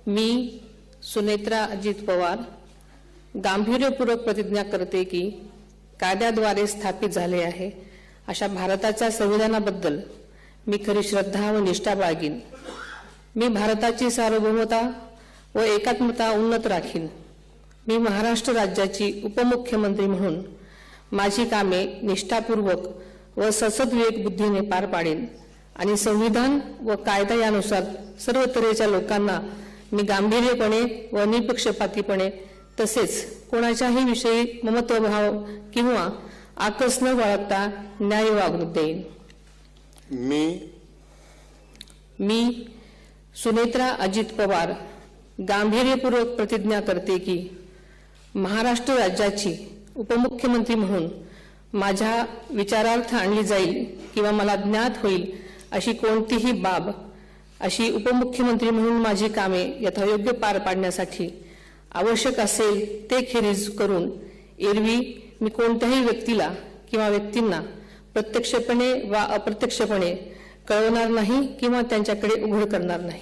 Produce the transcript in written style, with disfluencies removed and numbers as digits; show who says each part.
Speaker 1: मी सुनेत्रा अजित पवार गांभीर्यपूर्वक प्रतिज्ञा करते की कायद्याद्वारे स्थापित झाले आहे अशा भारताच्या संविधानाबद्दल मी खरी श्रद्धा व निष्ठा बाळगीन। मी भारताची सार्वभौमता व एकात्मता उन्नत राखीन। मी महाराष्ट्र राज्याची उपमुख्यमंत्री म्हणून माझी कामे निष्ठापूर्वक व ससद्विवेक बुद्धीने पार पाडेन आणि संविधान व कायदा यानुसार सर्व तऱ्हेच्या लोकांना मी गांभीर्यपणे व निपक्षपातीपणे तसेच कोणाच्याही विषयी ममत्वभाव किंवा आकस न बाळगता न्याय वागणूक देईन। मी सुनेत्रा अजित पवार गांभीर्यपूर्वक प्रतिज्ञा करते की महाराष्ट्र राज्याची उपमुख्यमंत्री म्हणून माझ्या विचारार्थ आणली जाईल किंवा मला ज्ञात होईल अशी कोणतीही बाब अशी उपमुख्यमंत्री म्हणून माझी कामे यथायोग्य पार पाडण्यासाठी आवश्यक असेल ते खेरीज करून एरवी मी कोणत्याही व्यक्तीला किंवा व्यक्तींना प्रत्यक्षपणे वा अप्रत्यक्षपणे कळवणार नाही किंवा त्यांच्याकडे उघड करणार नाही।